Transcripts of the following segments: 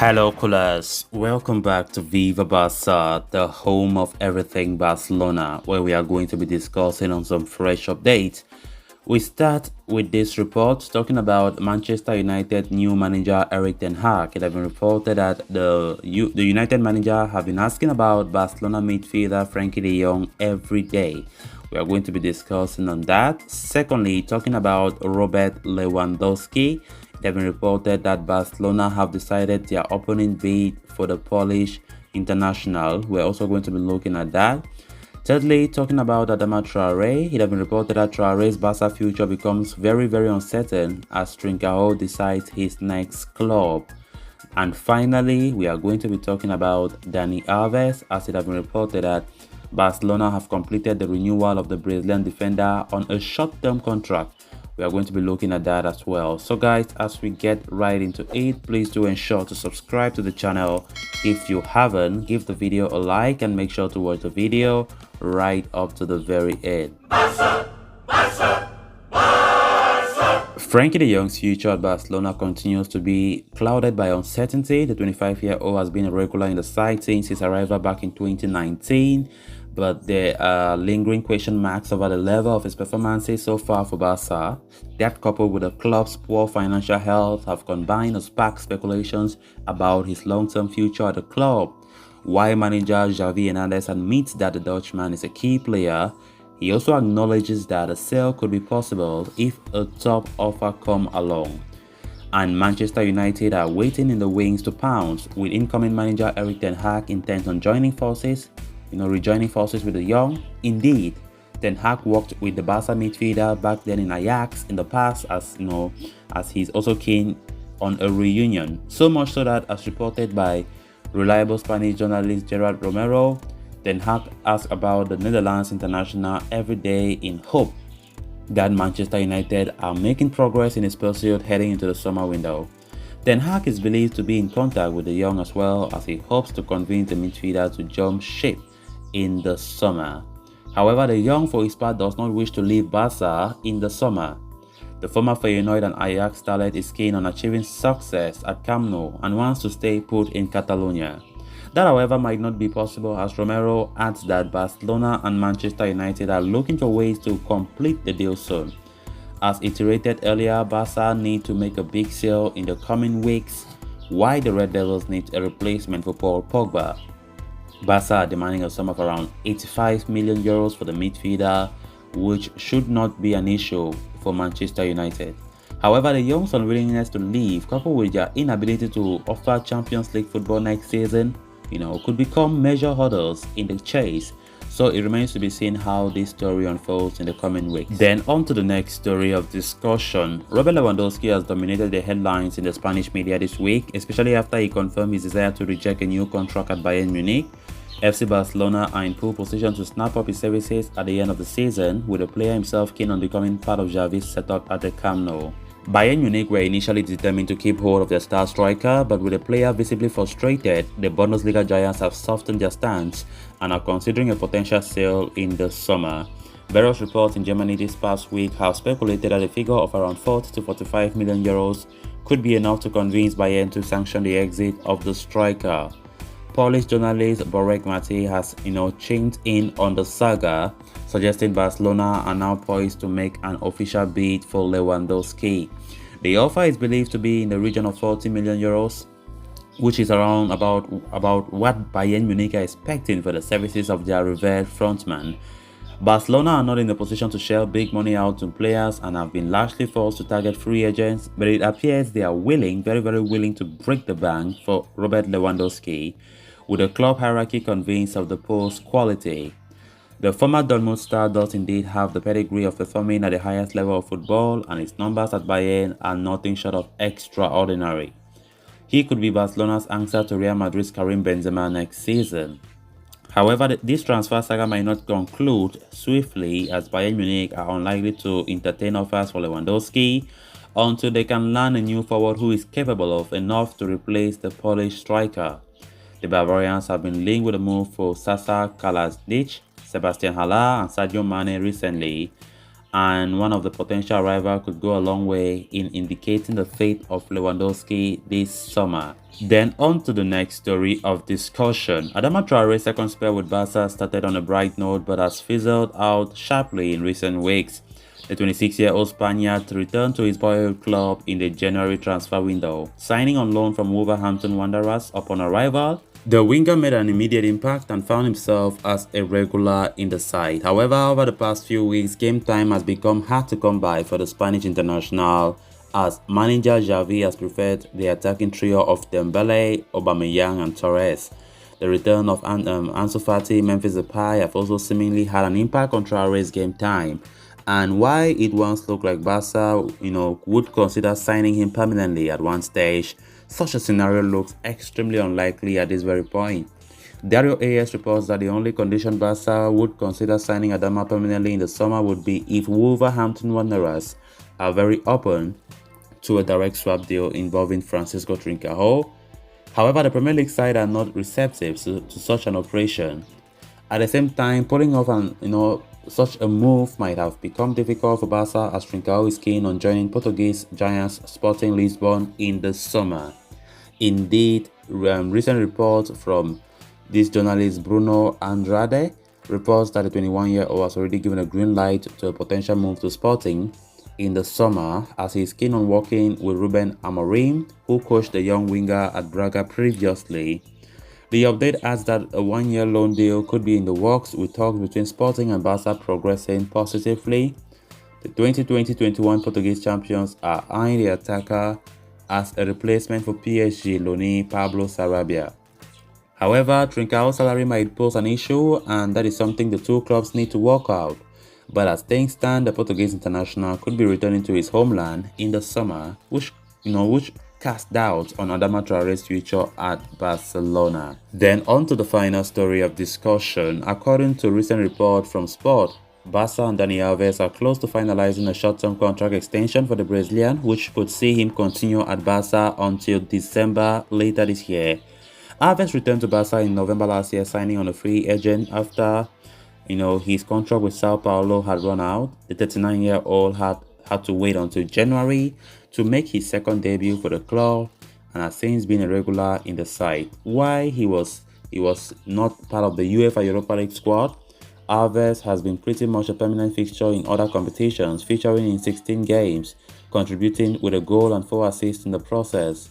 Hello, coolers. Welcome back to Viva Barca, the home of everything Barcelona, where we are going to be discussing on some fresh updates. We start with this report talking about Manchester United new manager Erik ten Hag. It has been reported that the United manager have been asking about Barcelona midfielder Frankie de Jong every day. We are going to be discussing on that. Secondly, talking about Robert Lewandowski. It has been reported that Barcelona have decided their opening bid for the Polish international. We're also going to be looking at that. Thirdly, talking about Adama Traore, it has been reported that Traore's Barca future becomes very, very uncertain as Trincao decides his next club. And finally, we are going to be talking about Dani Alves, as it has been reported that Barcelona have completed the renewal of the Brazilian defender on a short-term contract. We are going to be looking at that as well. So guys, as we get right into it, please do ensure to subscribe to the channel if you haven't. Give the video a like and make sure to watch the video right up to the very end. Barca, Barca, Barca. Frankie de Jong's future at Barcelona continues to be clouded by uncertainty. The 25-year-old has been a regular in the side since his arrival back in 2019. But there are lingering question marks over the level of his performances so far for Barca. That, coupled with the club's poor financial health, have combined to spark speculations about his long-term future at the club. While manager Xavi Hernandez admits that the Dutchman is a key player, he also acknowledges that a sale could be possible if a top offer comes along. And Manchester United are waiting in the wings to pounce, with incoming manager Erik ten Hag intent on rejoining forces with the young. Indeed, ten Hag worked with the Barca midfielder back then in Ajax in the past, as he's also keen on a reunion. So much so that, as reported by reliable Spanish journalist Gerard Romero, ten Hag asked about the Netherlands international every day in hope that Manchester United are making progress in his pursuit heading into the summer window. Ten Hag is believed to be in contact with the young as well, as he hopes to convince the midfielder to jump ship in the summer. However, the young, for his part, does not wish to leave Barca in the summer. The former Feyenoord and Ajax starlet is keen on achieving success at Camp Nou and wants to stay put in Catalonia. That, however, might not be possible, as Romero adds that Barcelona and Manchester United are looking for ways to complete the deal soon. As iterated earlier, Barca need to make a big sale in the coming weeks, while the Red Devils need a replacement for Paul Pogba. Barca are demanding a sum of around 85 million euros for the midfielder, which should not be an issue for Manchester United. However, the Young's unwillingness to leave, coupled with their inability to offer Champions League football next season, could become major hurdles in the chase. So it remains to be seen how this story unfolds in the coming weeks. Then on to the next story of discussion. Robert Lewandowski has dominated the headlines in the Spanish media this week, especially after he confirmed his desire to reject a new contract at Bayern Munich. FC Barcelona are in pole position to snap up his services at the end of the season, with the player himself keen on becoming part of Xavi's setup at the Camp Nou. Bayern Munich were initially determined to keep hold of their star striker, but with the player visibly frustrated, the Bundesliga giants have softened their stance and are considering a potential sale in the summer. Various reports in Germany this past week have speculated that a figure of around 40 to 45 million euros could be enough to convince Bayern to sanction the exit of the striker. Polish journalist Borek Mati has, chimed in on the saga, suggesting Barcelona are now poised to make an official bid for Lewandowski. The offer is believed to be in the region of 40 million euros, which is around about what Bayern Munich are expecting for the services of their revered frontman. Barcelona are not in a position to shell big money out to players and have been largely forced to target free agents, but it appears they are very, very willing to break the bank for Robert Lewandowski, with the club hierarchy convinced of the post's quality. The former Dortmund star does indeed have the pedigree of performing at the highest level of football, and his numbers at Bayern are nothing short of extraordinary. He could be Barcelona's answer to Real Madrid's Karim Benzema next season. However, this transfer saga might not conclude swiftly, as Bayern Munich are unlikely to entertain offers for Lewandowski until they can land a new forward who is capable of enough to replace the Polish striker. The Bavarians have been linked with a move for Sasa Kalajdzic, Sebastian Haller and Sadio Mane recently, and one of the potential rivals could go a long way in indicating the fate of Lewandowski this summer. Then on to the next story of discussion. Adama Traore's second spell with Barca started on a bright note but has fizzled out sharply in recent weeks. The 26-year-old Spaniard returned to his boyhood club in the January transfer window, signing on loan from Wolverhampton Wanderers upon arrival. The winger made an immediate impact and found himself as a regular in the side. However, over the past few weeks, game time has become hard to come by for the Spanish international, as manager Xavi has preferred the attacking trio of Dembele, Aubameyang and Torres. The return of Ansu Fati, Memphis Depay have also seemingly had an impact on Traore's game time. And why it once looked like Barca, would consider signing him permanently at one stage, such a scenario looks extremely unlikely at this very point. Dario AS reports that the only condition Barca would consider signing Adama permanently in the summer would be if Wolverhampton Wanderers are very open to a direct swap deal involving Francisco Trincao. However, the Premier League side are not receptive to such an operation. At the same time, pulling off such a move might have become difficult for Barca, as Trincao is keen on joining Portuguese giants Sporting Lisbon in the summer. Indeed, recent reports from this journalist Bruno Andrade reports that the 21-year-old has already given a green light to a potential move to Sporting in the summer, as he is keen on working with Ruben Amorim, who coached the young winger at Braga previously. The update adds that a one-year loan deal could be in the works, with talks between Sporting and Barca progressing positively. The 2020-21 Portuguese champions are eyeing the attacker as a replacement for PSG loanee Pablo Sarabia. However, Trincao's salary might pose an issue, and that is something the two clubs need to work out. But as things stand, the Portuguese international could be returning to his homeland in the summer, which cast doubt on Adama Traore's future at Barcelona. Then on to the final story of discussion. According to a recent report from Sport, Barca and Dani Alves are close to finalizing a short-term contract extension for the Brazilian, which could see him continue at Barca until December later this year. Alves returned to Barca in November last year, signing on a free agent after his contract with Sao Paulo had run out. The 39-year-old had to wait until January to make his second debut for the club, and has since been a regular in the side. Why he was not part of the UEFA Europa League squad, Alves has been pretty much a permanent fixture in other competitions, featuring in 16 games, contributing with a goal and 4 assists in the process.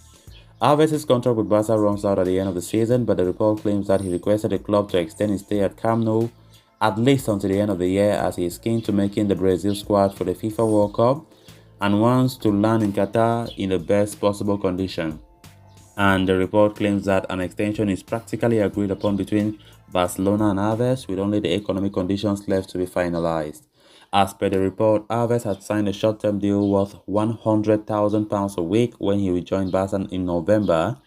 Alves' contract with Barca runs out at the end of the season, but the report claims that he requested the club to extend his stay at Camp Nou at least until the end of the year, as he is keen to making the Brazil squad for the FIFA World Cup and wants to land in Qatar in the best possible condition. And the report claims that an extension is practically agreed upon between Barcelona and Alves, with only the economic conditions left to be finalized. As per the report, Alves had signed a short-term deal worth £100,000 a week when he rejoined Barca in November.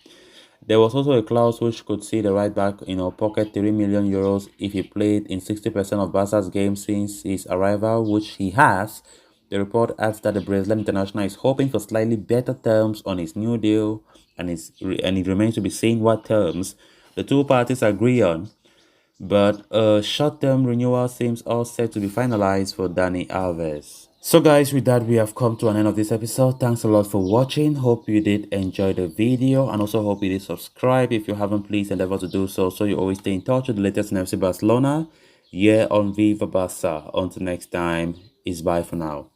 There was also a clause which could see the right back pocket €3 million if he played in 60% of Barca's games since his arrival, which he has. The report adds that the Brazilian international is hoping for slightly better terms on his new deal, and it remains to be seen what terms the two parties agree on. But a short-term renewal seems all set to be finalized for Dani Alves. So guys, with that, we have come to an end of this episode. Thanks a lot for watching. Hope you did enjoy the video, and also hope you did subscribe. If you haven't, please endeavor to do so you always stay in touch with the latest in FC Barcelona here on Viva Barca. Until next time, it's bye for now.